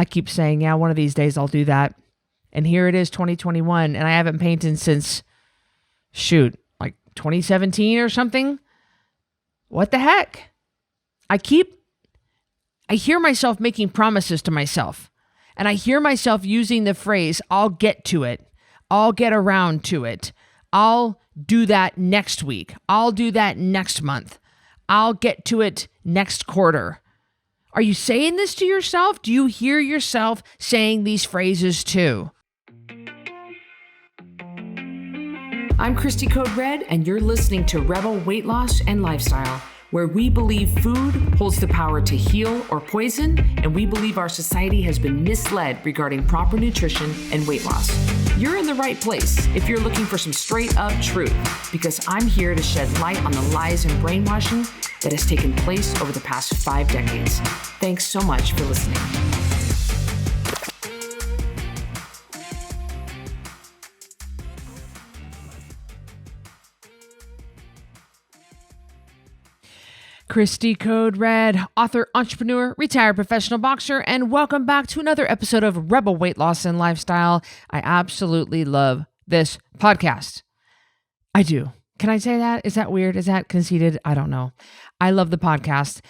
I keep saying, yeah, one of these days I'll do that. And here it is, 2021, and I haven't painted since, like 2017 or something. What the heck? I hear myself making promises to myself, and I hear myself using the phrase, I'll get to it. I'll get around to it. I'll do that next week. I'll do that next month. I'll get to it next quarter. Are you saying this to yourself? Do you hear yourself saying these phrases too? I'm Cristy Code Red, and you're listening to Rebel Weight Loss and Lifestyle, where we believe food holds the power to heal or poison, and we believe our society has been misled regarding proper nutrition and weight loss. You're in the right place if you're looking for some straight up truth, because I'm here to shed light on the lies and brainwashing that has taken place over the past 5 decades. Thanks so much for listening. Cristy Code Red, author, entrepreneur, retired professional boxer, and welcome back to another episode of Rebel Weight Loss and Lifestyle. I absolutely love this podcast. I do. Can I say that? Is that weird? Is that conceited? I don't know. I love the podcast.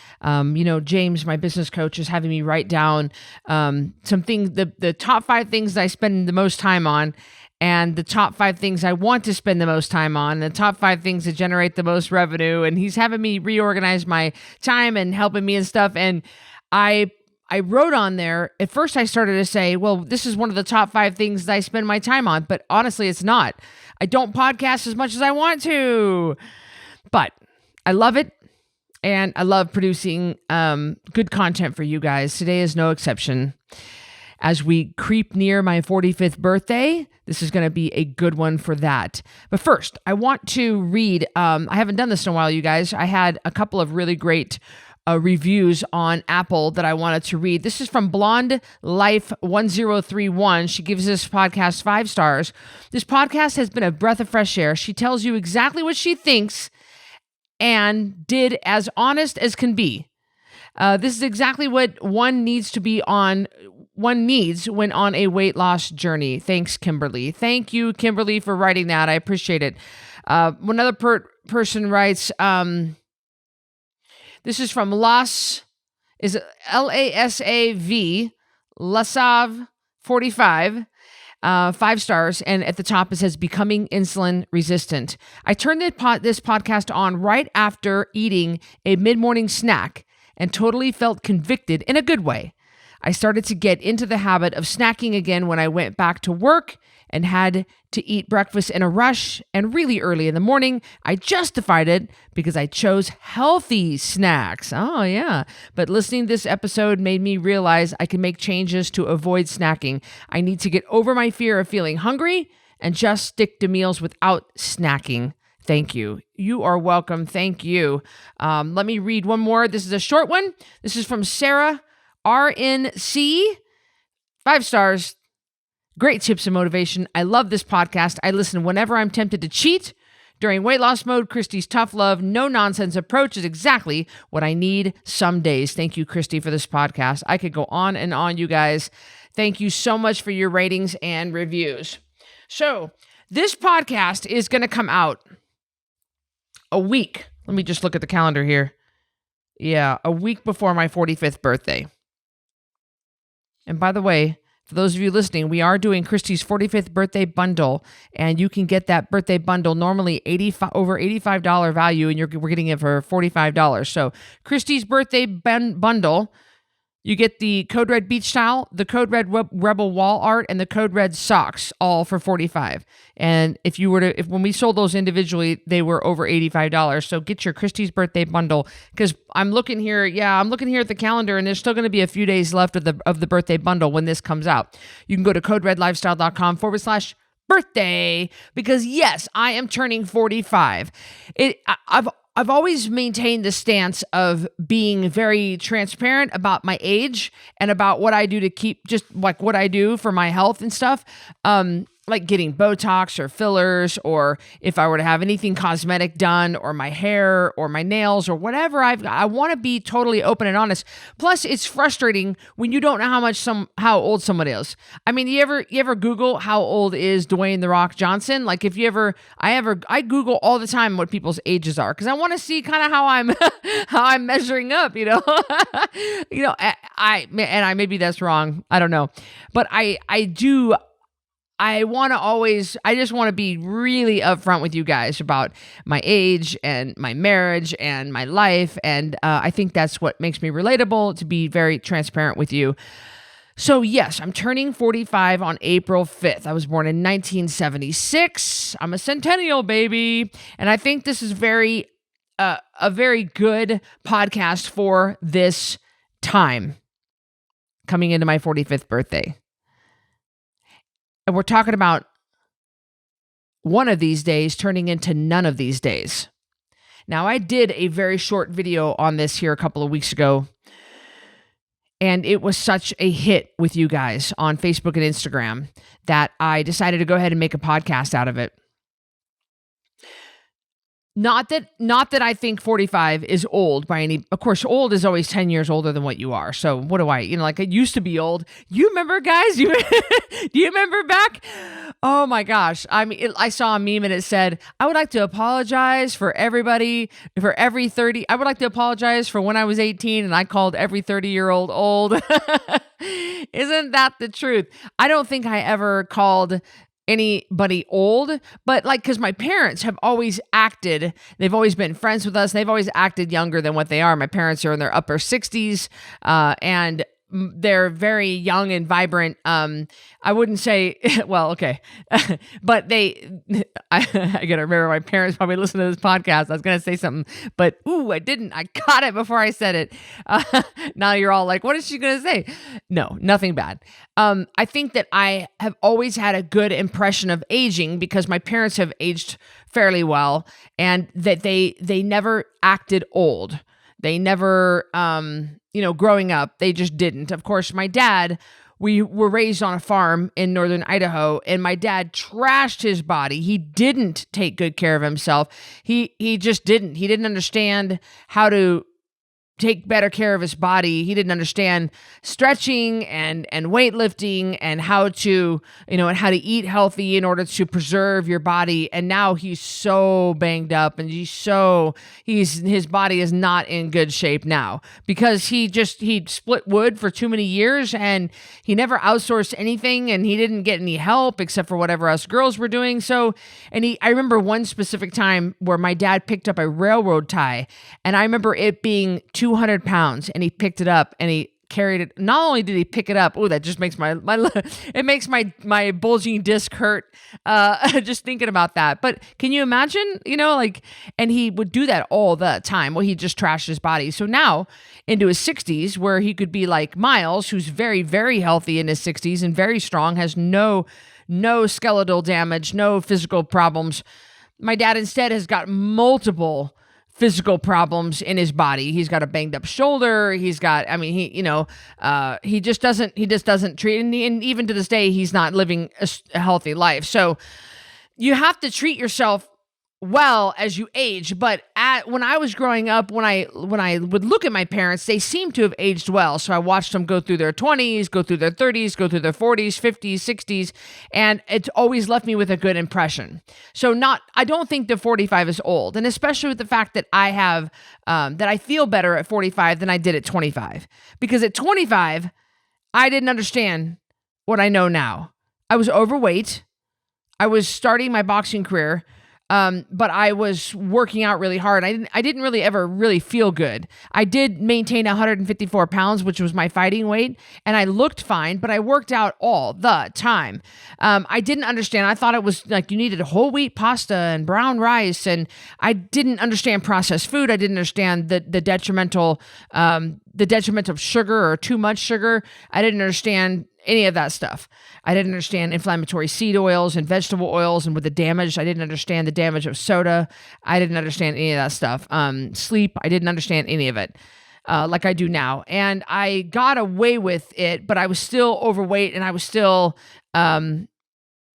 James, my business coach, is having me write down some things, the top 5 things that I spend the most time on, and the top 5 things I want to spend the most time on, the top 5 things that generate the most revenue. And he's having me reorganize my time and helping me and stuff. And I wrote on there, at first I started to say, well, this is one of the top 5 things that I spend my time on, but honestly, it's not. I don't podcast as much as I want to, but I love it. And I love producing good content for you guys. Today is no exception. As we creep near my 45th birthday, this is going to be a good one for that. But first, I want to read, I haven't done this in a while, you guys. I had a couple of really great reviews on Apple that I wanted to read. This is from Blonde Life 1031. She gives this podcast 5 stars. This podcast has been a breath of fresh air. She tells you exactly what she thinks and did as honest as can be. This is exactly what one needs when on a weight loss journey. Thanks, Kimberly. Thank you, Kimberly, for writing that. I appreciate it. Another person writes, this is from Lasav, Lasav 45, 5 stars. And at the top, it says, becoming insulin resistant. I turned this podcast on right after eating a mid-morning snack and totally felt convicted in a good way. I started to get into the habit of snacking again when I went back to work and had to eat breakfast in a rush and really early in the morning. I justified it because I chose healthy snacks. Oh, yeah. But listening to this episode made me realize I can make changes to avoid snacking. I need to get over my fear of feeling hungry and just stick to meals without snacking. Thank you. You are welcome. Thank you. Let me read one more. This is a short one. This is from Sarah RNC. 5 stars. Great tips and motivation. I love this podcast. I listen whenever I'm tempted to cheat. During weight loss mode, Cristy's tough love, no nonsense approach is exactly what I need some days. Thank you, Cristy, for this podcast. I could go on and on, you guys. Thank you so much for your ratings and reviews. So this podcast is going to come out a week. Let me just look at the calendar here. Yeah, a week before my 45th birthday. And by the way, for those of you listening, we are doing Cristy's 45th birthday bundle, and you can get that birthday bundle normally over $85 value, and we're getting it for $45. So Cristy's birthday bundle, you get the Code Red Beach Towel, the Code Red Rebel Wall Art, and the Code Red Socks, all for $45. And when we sold those individually, they were over $85. So get your Cristy's birthday bundle, because I'm looking here at the calendar, and there's still going to be a few days left of the birthday bundle when this comes out. You can go to coderedlifestyle.com/birthday, because yes, I am turning 45. I've always maintained the stance of being very transparent about my age and about what I do to keep, just like what I do for my health and stuff. like getting Botox or fillers, or if I were to have anything cosmetic done, or my hair or my nails or whatever I want to be totally open and honest. Plus, it's frustrating when you don't know how old someone is. I mean, you ever Google how old is Dwayne "The Rock" Johnson? Like, if you ever, I Google all the time what people's ages are, because I want to see kind of how I'm how I'm measuring up. You know, I maybe that's wrong. I don't know, but I do. I just want to be really upfront with you guys about my age and my marriage and my life. And I think that's what makes me relatable, to be very transparent with you. So yes, I'm turning 45 on April 5th. I was born in 1976. I'm a centennial baby. And I think this is a very good podcast for this time, coming into my 45th birthday. And we're talking about one of these days turning into none of these days. Now, I did a very short video on this here a couple of weeks ago, and it was such a hit with you guys on Facebook and Instagram that I decided to go ahead and make a podcast out of it. Not that I think 45 is old by any, of course, old is always 10 years older than what you are. So what do I, like, I used to be old. You remember, guys? Do you remember back? Oh my gosh. I mean, I saw a meme and it said, I would like to apologize for everybody, for every 30. I would like to apologize for when I was 18 and I called every 30-year-old old. Isn't that the truth? I don't think I ever called anybody old, but because my parents have always acted, they've always been friends with us. They've always acted younger than what they are. My parents are in their upper 60s, and they're very young and vibrant. I wouldn't say, well, okay, but I gotta remember, my parents probably listen to this podcast. I was gonna say something, but I didn't. I caught it before I said it. Now you're all like, what is she gonna say? No, nothing bad. I think that I have always had a good impression of aging because my parents have aged fairly well, and that they never acted old. They never, growing up, they just didn't. Of course, my dad, we were raised on a farm in northern Idaho, and my dad trashed his body. He didn't take good care of himself. He just didn't. He didn't understand how to take better care of his body. He didn't understand stretching and weightlifting and how to, and how to eat healthy in order to preserve your body. And now he's so banged up, and his body is not in good shape now because he split wood for too many years, and he never outsourced anything, and he didn't get any help except for whatever us girls were doing. So, I remember one specific time where my dad picked up a railroad tie, and I remember it being 200 pounds, and he picked it up and he carried it. Not only did he pick it up, that just makes it makes my bulging disc hurt just thinking about that. But can you imagine, and he would do that all the time. Well, he just trashed his body. So now into his 60s, where he could be like Miles, who's very, very healthy in his 60s and very strong, has no skeletal damage, no physical problems. My dad instead has got multiple physical problems in his body. He's got a banged up shoulder. He's got, he just doesn't treat, and even to this day, he's not living a healthy life. So you have to treat yourself well as you age. But when I was growing up, when I would look at my parents, they seemed to have aged well. So I watched them go through their 20s, go through their 30s, go through their 40s, 50s, 60s, and it's always left me with a good impression. So I don't think that 45 is old, and especially with the fact that I have that I feel better at 45 than I did at 25, because at 25 I didn't understand what I know now. I was overweight. I was starting my boxing career. But I was working out really hard. I didn't really ever really feel good. I did maintain 154 pounds, which was my fighting weight, and I looked fine, but I worked out all the time. I didn't understand. I thought it was like you needed whole wheat pasta and brown rice, and I didn't understand processed food. I didn't understand the detrimental of sugar or too much sugar. I didn't understand any of that stuff. I didn't understand inflammatory seed oils and vegetable oils and with the damage. I didn't understand the damage of soda. I didn't understand any of that stuff. Sleep, I didn't understand any of it like I do now. And I got away with it, but I was still overweight, and I was still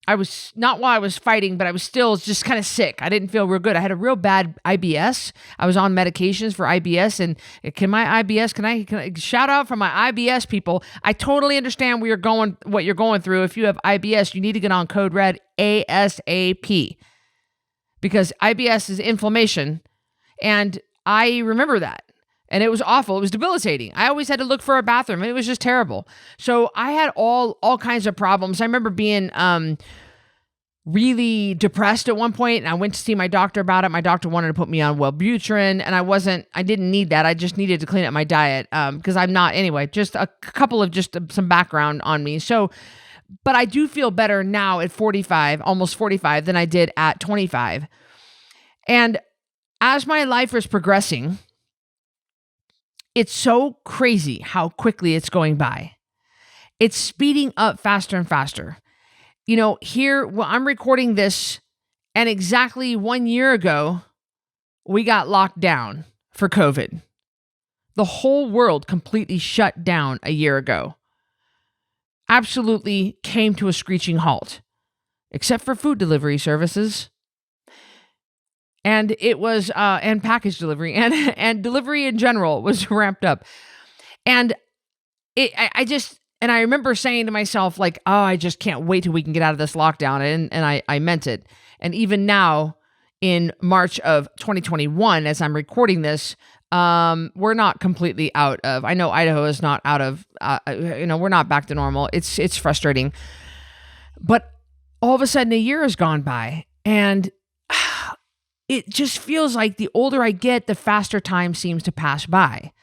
I was not while I was fighting, but I was still just kind of sick. I didn't feel real good. I had a real bad IBS. I was on medications for IBS, and can I shout out from my IBS people? I totally understand what you're going through. If you have IBS, you need to get on code red ASAP, because IBS is inflammation, and I remember that. And it was awful. It was debilitating. I always had to look for a bathroom, and it was just terrible. So I had all kinds of problems. I remember being really depressed at one point, and I went to see my doctor about it. My doctor wanted to put me on Wellbutrin, and I didn't need that. I just needed to clean up my diet because I'm not, anyway, just a couple of some background on me. So, but I do feel better now at 45, almost 45, than I did at 25. And as my life was progressing, it's so crazy how quickly it's going by. It's speeding up faster and faster. I'm recording this, and exactly 1 year ago, we got locked down for COVID. The whole world completely shut down a year ago. Absolutely came to a screeching halt, except for food delivery services. And it was, and package delivery and delivery in general was ramped up. And I remember saying to myself, like, oh, I just can't wait till we can get out of this lockdown. And I meant it. And even now in March of 2021, as I'm recording this, we're not completely out of, I know Idaho is not out of, we're not back to normal. It's frustrating. But all of a sudden a year has gone by, and it just feels like the older I get, the faster time seems to pass by.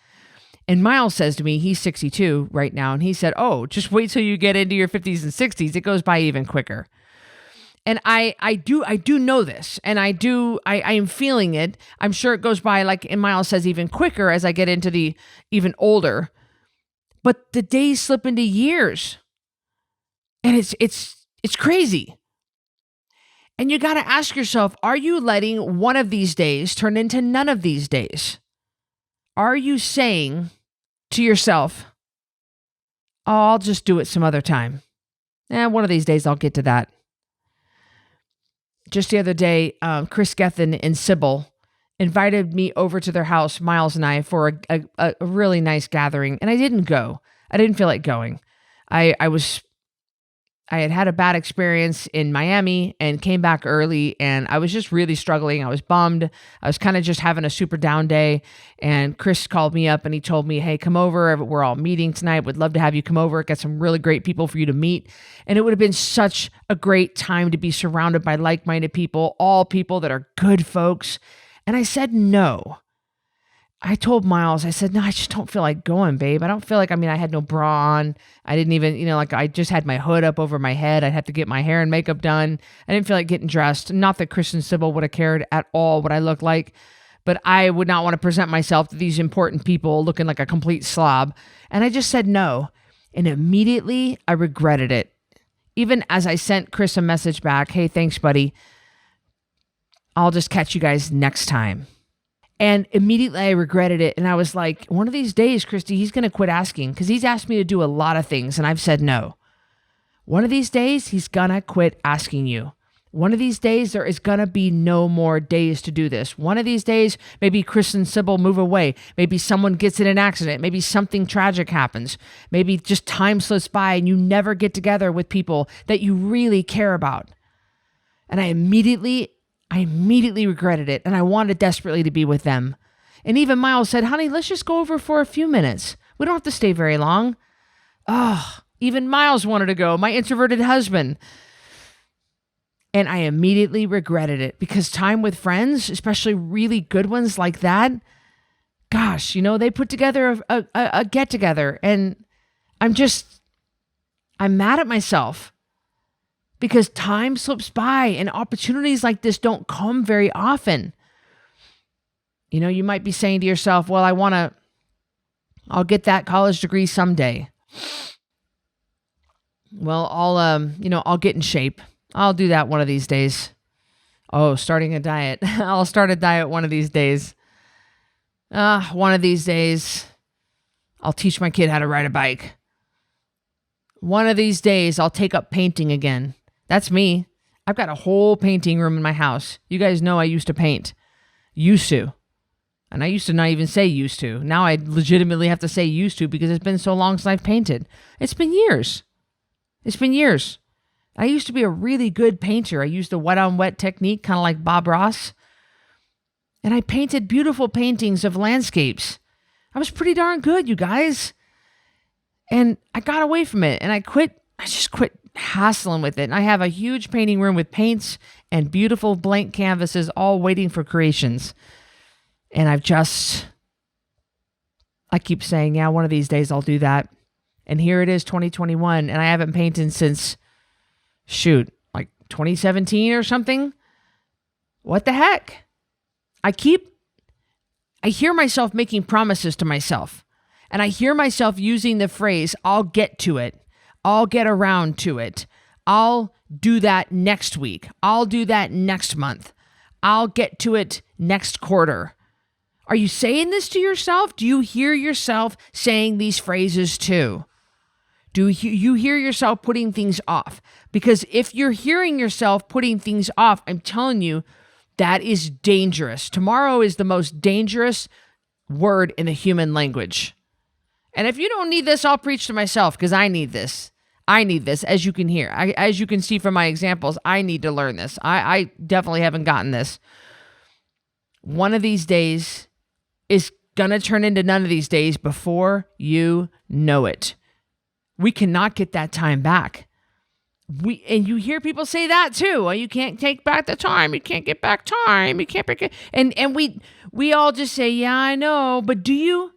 And Miles says to me, he's 62 right now, and he said, oh, just wait till you get into your 50s and 60s. It goes by even quicker. And I do know this, and I am feeling it. I'm sure it goes by, like, and Miles says, even quicker as I get into the even older. But the days slip into years. And it's crazy. And you got to ask yourself, are you letting one of these days turn into none of these days? Are you saying to yourself, oh, I'll just do it some other time. One of these days I'll get to that. Just the other day, Chris Gethin and Sybil invited me over to their house, Miles and I, for a really nice gathering. And I didn't go. I didn't feel like going. I had a bad experience in Miami and came back early, and I was just really struggling. I was bummed. I was kind of just having a super down day, and Chris called me up and he told me, hey, come over. We're all meeting tonight. Would love to have you come over. Got some really great people for you to meet. And it would have been such a great time to be surrounded by like-minded people, all people that are good folks. And I said no. I told Miles, I said, no, I just don't feel like going, babe. I don't feel like, I had no bra on. I didn't even, I just had my hood up over my head. I'd have to get my hair and makeup done. I didn't feel like getting dressed. Not that Chris and Sybil would have cared at all what I looked like, but I would not want to present myself to these important people looking like a complete slob. And I just said no. And immediately I regretted it. Even as I sent Chris a message back, hey, thanks, buddy. I'll just catch you guys next time. And immediately I regretted it. And I was like, one of these days, Cristy, he's going to quit asking, because he's asked me to do a lot of things and I've said no. One of these days, he's going to quit asking you. One of these days, there is going to be no more days to do this. One of these days, maybe Chris and Sybil move away. Maybe someone gets in an accident. Maybe something tragic happens. Maybe just time slips by and you never get together with people that you really care about. And I immediately regretted it, and I wanted desperately to be with them. And even Miles said, honey, let's just go over for a few minutes. We don't have to stay very long. Oh, even Miles wanted to go, my introverted husband. And I immediately regretted it, because time with friends, especially really good ones like that, gosh, they put together a get-together, and I'm mad at myself. Because time slips by and opportunities like this don't come very often. You might be saying to yourself, well, I'll get that college degree someday. Well, I'll get in shape. I'll do that one of these days. Oh, starting a diet. I'll start a diet one of these days. One of these days, I'll teach my kid how to ride a bike. One of these days, I'll take up painting again. That's me. I've got a whole painting room in my house. You guys know I used to paint. Used to. And I used to not even say used to. Now I legitimately have to say used to because it's been so long since I've painted. It's been years. It's been years. I used to be a really good painter. I used the wet on wet technique, kind of like Bob Ross. And I painted beautiful paintings of landscapes. I was pretty darn good, you guys. And I got away from it and I just quit hassling with it. And I have a huge painting room with paints and beautiful blank canvases all waiting for creations. And I keep saying, yeah, one of these days I'll do that. And here it is, 2021, and I haven't painted since, like 2017 or something. What the heck? I hear myself making promises to myself. And I hear myself using the phrase, I'll get to it. I'll get around to it. I'll do that next week. I'll do that next month. I'll get to it next quarter. Are you saying this to yourself? Do you hear yourself saying these phrases too? Do you hear yourself putting things off? Because if you're hearing yourself putting things off, I'm telling you, that is dangerous. Tomorrow is the most dangerous word in the human language. And if you don't need this, I'll preach to myself because I need this. I need this, as you can hear. As you can see from my examples, I need to learn this. I definitely haven't gotten this. One of these days is going to turn into none of these days before you know it. We cannot get that time back. And you hear people say that too. You can't take back the time. You can't get back time. You can't break it. And we all just say, yeah, I know. But do you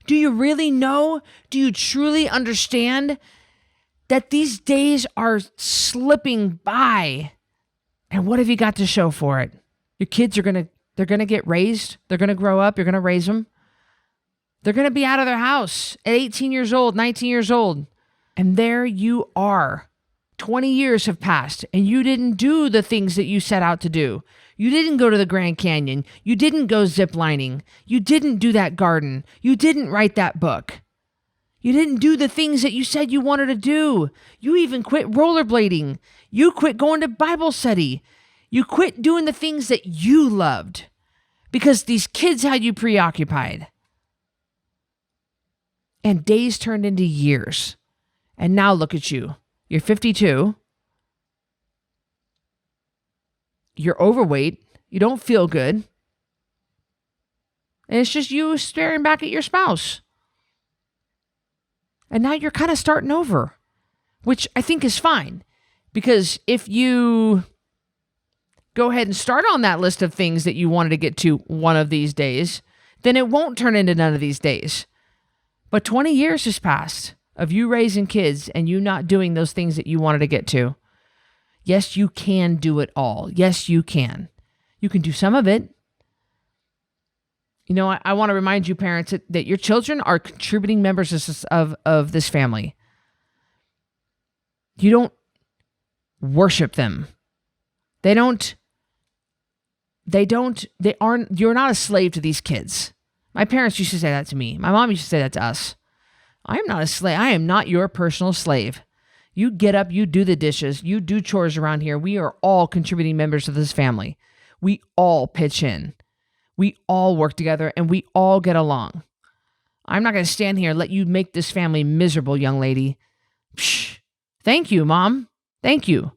really know? Do you truly understand that these days are slipping by? And what have you got to show for it? Your kids they're going to get raised. They're going to grow up. You're going to raise them. They're going to be out of their house at 18 years old, 19 years old. And there you are. 20 years have passed and you didn't do the things that you set out to do. You didn't go to the Grand Canyon. You didn't go ziplining. You didn't do that garden. You didn't write that book. You didn't do the things that you said you wanted to do. You even quit rollerblading. You quit going to Bible study. You quit doing the things that you loved because these kids had you preoccupied. And days turned into years. And now look at you. You're 52. You're overweight. You don't feel good. And it's just you staring back at your spouse. And now you're kind of starting over, which I think is fine. Because if you go ahead and start on that list of things that you wanted to get to one of these days, then it won't turn into none of these days. But 20 years has passed of you raising kids and you not doing those things that you wanted to get to. Yes, you can do it all. Yes, you can. You can do some of it. You know, I want to remind you, parents, that your children are contributing members of this family. You don't worship them. You're not a slave to these kids. My parents used to say that to me. My mom used to say that to us. I am not a slave. I am not your personal slave. You get up, you do the dishes, you do chores around here. We are all contributing members of this family. We all pitch in. We all work together and we all get along. I'm not going to stand here and let you make this family miserable, young lady. Psh, thank you, Mom. Thank you.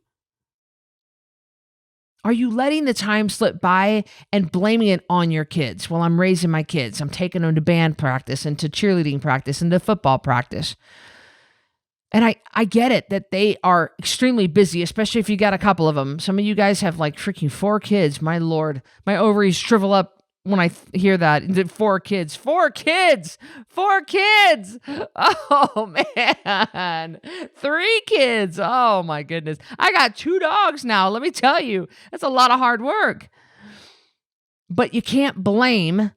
Are you letting the time slip by and blaming it on your kids? Well, I'm raising my kids. I'm taking them to band practice and to cheerleading practice and to football practice. And I get it that they are extremely busy, especially if you got a couple of them. Some of you guys have like freaking 4 kids. My Lord, my ovaries shrivel up when I hear that. 4 kids. Oh, man. 3 kids. Oh, my goodness. I got 2 dogs now. Let me tell you, that's a lot of hard work. But you can't blame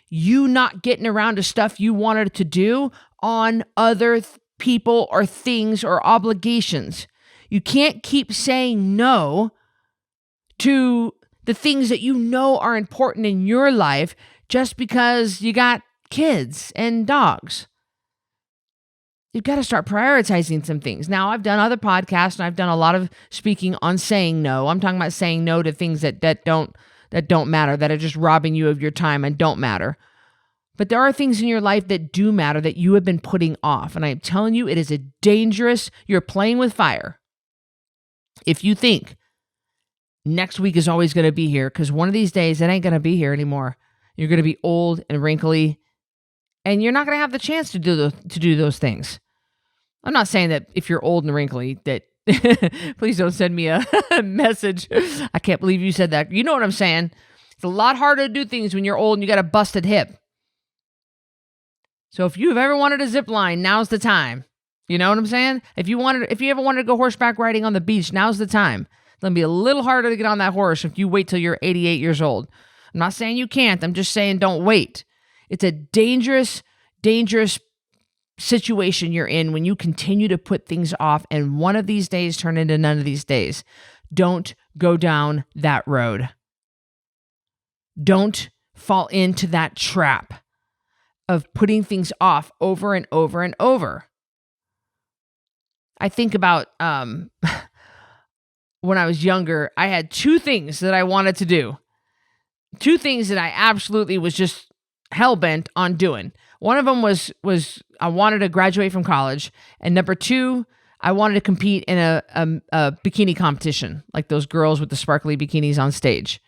you not getting around to stuff you wanted to do on other people or things or obligations. You can't keep saying no to the things that you know are important in your life just because you got kids and dogs. you've got to start prioritizing some things. Now, I've done other podcasts and I've done a lot of speaking on saying no. I'm talking about saying no to things that don't matter, that are just robbing you of your time and don't matter. But there are things in your life that do matter that you have been putting off. And I'm telling you, it is a dangerous, you're playing with fire. If you think next week is always going to be here, because one of these days it ain't going to be here anymore. You're going to be old and wrinkly, and you're not going to have the chance to do those things. I'm not saying that if you're old and wrinkly that please don't send me a message. I can't believe you said that. You know what I'm saying? It's a lot harder to do things when you're old and you got a busted hip. So if you've ever wanted a zip line, now's the time. You know what I'm saying? If you ever wanted to go horseback riding on the beach, now's the time. It's going to be a little harder to get on that horse if you wait till you're 88 years old. I'm not saying you can't. I'm just saying don't wait. It's a dangerous, dangerous situation you're in when you continue to put things off and one of these days turn into none of these days. Don't go down that road. Don't fall into that trap of putting things off over and over and over. I think about when I was younger, I had two things that I wanted to do. Two things that I absolutely was just hell-bent on doing. One of them was I wanted to graduate from college. And number two, I wanted to compete in a bikini competition, like those girls with the sparkly bikinis on stage.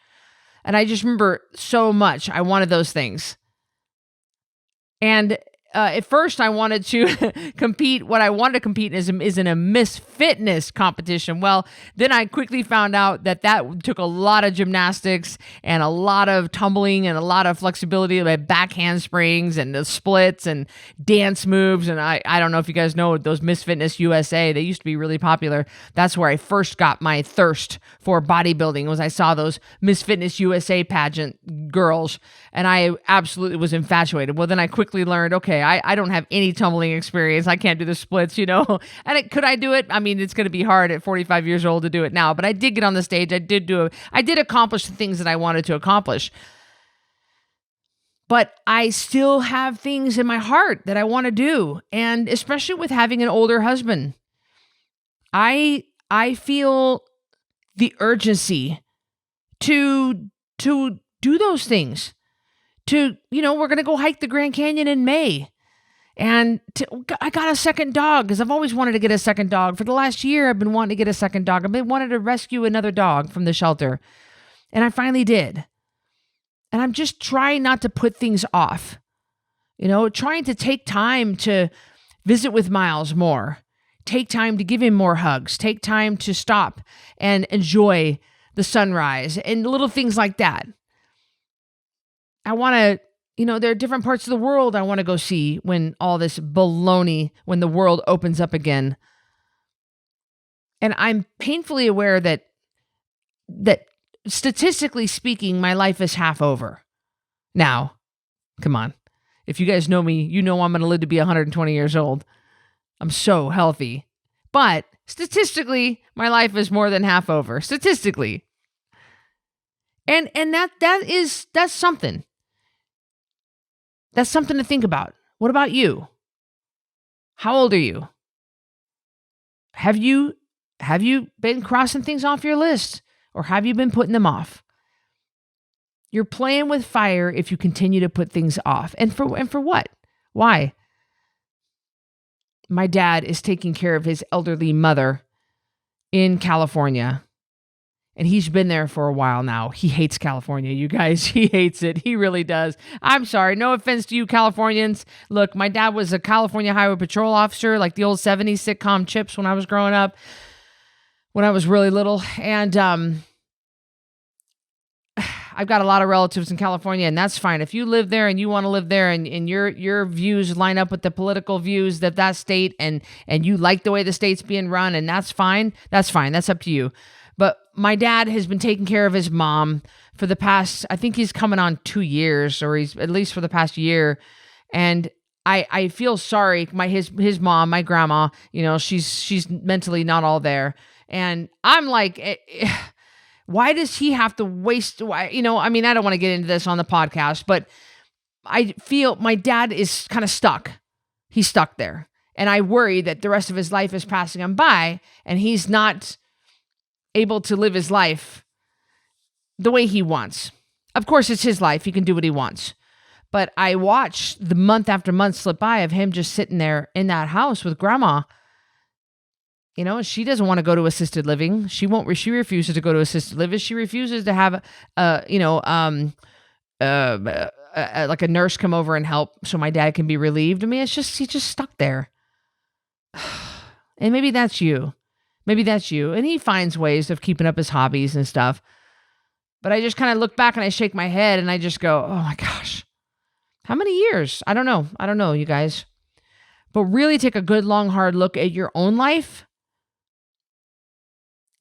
And I just remember so much I wanted those things. And at first, I wanted to compete. What I wanted to compete is in a Miss Fitness competition. Well, then I quickly found out that took a lot of gymnastics and a lot of tumbling and a lot of flexibility, like back handsprings and the splits and dance moves. And I don't know if you guys know those Miss Fitness USA. They used to be really popular. That's where I first got my thirst for bodybuilding. Was I saw those Miss Fitness USA pageant girls, and I absolutely was infatuated. Well, then I quickly learned, okay, I don't have any tumbling experience. I can't do the splits, And could I do it? I mean, it's going to be hard at 45 years old to do it now, but I did get on the stage. I did accomplish the things that I wanted to accomplish. But I still have things in my heart that I want to do. And especially with having an older husband, I feel the urgency to do those things. We're going to go hike the Grand Canyon in May. And I got a second dog because I've always wanted to get a second dog. For the last year, I've been wanting to get a second dog. I've been wanting to rescue another dog from the shelter. And I finally did. And I'm just trying not to put things off. Trying to take time to visit with Miles more. Take time to give him more hugs. Take time to stop and enjoy the sunrise and little things like that. I want to, there are different parts of the world I want to go see when all this baloney, when the world opens up again. And I'm painfully aware that statistically speaking, my life is half over. Now, come on. If you guys know me, you know I'm going to live to be 120 years old. I'm so healthy. But statistically, my life is more than half over. Statistically. And that's something. That's something to think about. What about you? How old are you? Have you been crossing things off your list, or have you been putting them off? You're playing with fire if you continue to put things off. And for what? Why? My dad is taking care of his elderly mother in California. And he's been there for a while now. He hates California, you guys. He hates it. He really does. I'm sorry. No offense to you Californians. Look, my dad was a California Highway Patrol officer, like the old 70s sitcom Chips when I was growing up, when I was really little. And I've got a lot of relatives in California, and that's fine. If you live there and you want to live there and your views line up with the political views of that state and you like the way the state's being run, and that's fine. That's fine. That's up to you. But my dad has been taking care of his mom for the past, I think he's coming on 2 years, or he's at least for the past year. And I feel sorry. His mom, my grandma, she's mentally not all there. And I'm like, why does he have to waste? I don't want to get into this on the podcast, but I feel my dad is kind of stuck. He's stuck there. And I worry that the rest of his life is passing him by and he's not able to live his life the way he wants. Of course, it's his life. He can do what he wants. But I watch the month after month slip by of him just sitting there in that house with grandma. You know, she doesn't want to go to assisted living. She refuses to go to assisted living. She refuses to have, like a nurse come over and help so my dad can be relieved. I mean, he's just stuck there. And maybe that's you. Maybe that's you. And he finds ways of keeping up his hobbies and stuff. But I just kind of look back and I shake my head and I just go, oh my gosh, how many years? I don't know, you guys. But really take a good, long, hard look at your own life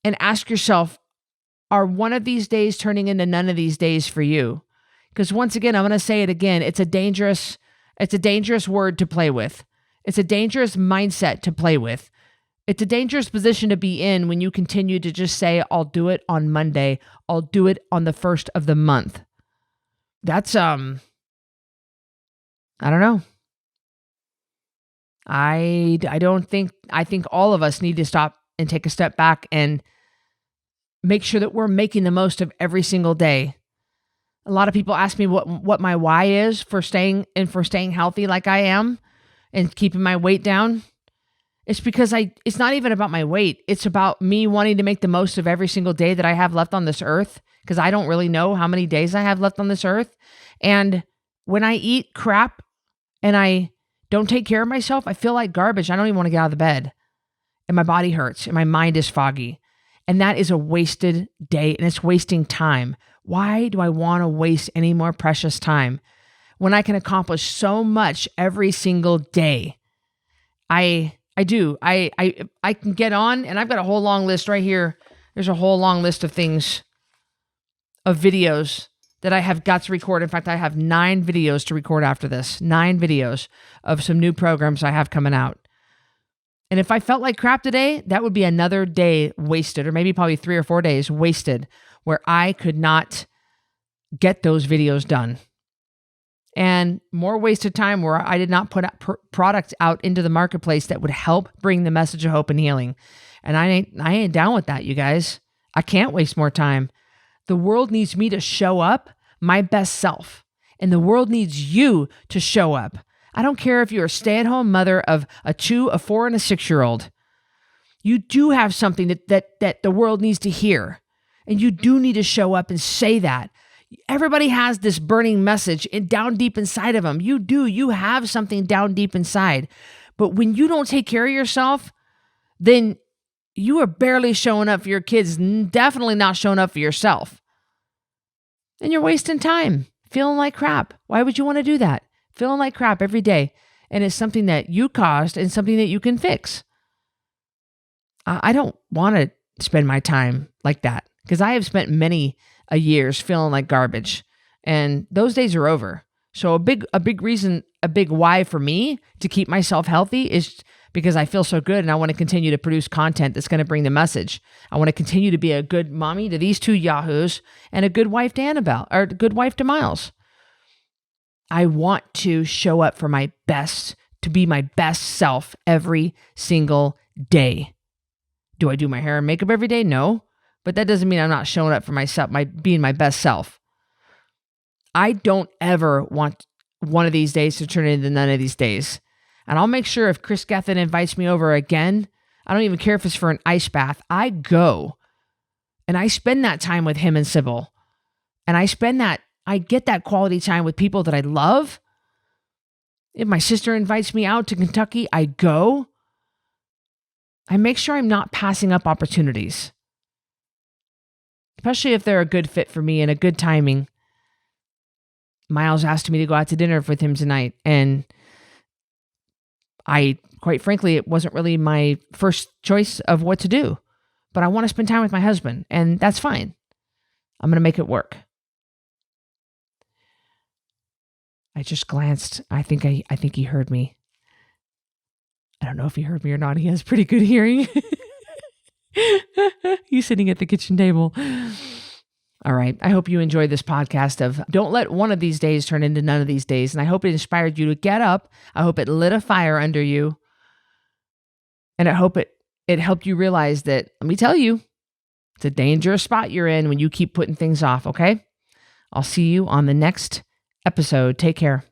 and ask yourself, are one of these days turning into none of these days for you? Because once again, I'm going to say it again. It's a dangerous word to play with. It's a dangerous mindset to play with. It's a dangerous position to be in when you continue to just say, I'll do it on Monday. I'll do it on the first of the month. That's, I don't know. I think all of us need to stop and take a step back and make sure that we're making the most of every single day. A lot of people ask me what my why is for staying healthy like I am and keeping my weight down. It's because it's not even about my weight. It's about me wanting to make the most of every single day that I have left on this earth, because I don't really know how many days I have left on this earth. And when I eat crap and I don't take care of myself, I feel like garbage. I don't even want to get out of the bed. And my body hurts and my mind is foggy. And that is a wasted day and it's wasting time. Why do I want to waste any more precious time when I can accomplish so much every single day? I do. I can get on, and I've got a whole long list right here. There's a whole long list of things, of videos that I have got to record. In fact, I have 9 videos to record after this. 9 videos of some new programs I have coming out. And if I felt like crap today, that would be another day wasted, or maybe probably 3 or 4 days wasted where I could not get those videos done. And more wasted time where I did not put product out into the marketplace that would help bring the message of hope and healing. And I ain't down with that, you guys. I can't waste more time. The world needs me to show up my best self. And the world needs you to show up. I don't care if you're a stay-at-home mother of a 2, a 4, and a 6-year-old. You do have something that the world needs to hear. And you do need to show up and say that. Everybody has this burning message down deep inside of them. You do. You have something down deep inside. But when you don't take care of yourself, then you are barely showing up for your kids, definitely not showing up for yourself. And you're wasting time, feeling like crap. Why would you want to do that? Feeling like crap every day. And it's something that you caused and something that you can fix. I don't want to spend my time like that, because I have spent many years feeling like garbage, and those days are over. So a big reason, a big why for me to keep myself healthy is because I feel so good and I want to continue to produce content that's going to bring the message. I want to continue to be a good mommy to these 2 yahoos and a good wife to Annabelle, or a good wife to Miles. I want to show up for my best, to be my best self every single day. Do I do my hair and makeup every day? No. But that doesn't mean I'm not showing up for myself, being my best self. I don't ever want one of these days to turn into none of these days. And I'll make sure if Chris Gethin invites me over again, I don't even care if it's for an ice bath, I go. And I spend that time with him and Sybil. And I get that quality time with people that I love. If my sister invites me out to Kentucky, I go. I make sure I'm not passing up opportunities. Especially if they're a good fit for me and a good timing. Miles asked me to go out to dinner with him tonight, and quite frankly, it wasn't really my first choice of what to do, but I want to spend time with my husband, and that's fine. I'm going to make it work. I just glanced. I think he heard me. I don't know if he heard me or not. He has pretty good hearing. He's sitting at the kitchen table. All right. I hope you enjoyed this podcast of don't let one of these days turn into none of these days. And I hope it inspired you to get up. I hope it lit a fire under you And I hope it helped you realize that, let me tell you, it's a dangerous spot you're in when you keep putting things off, okay? I'll see you on the next episode. Take care.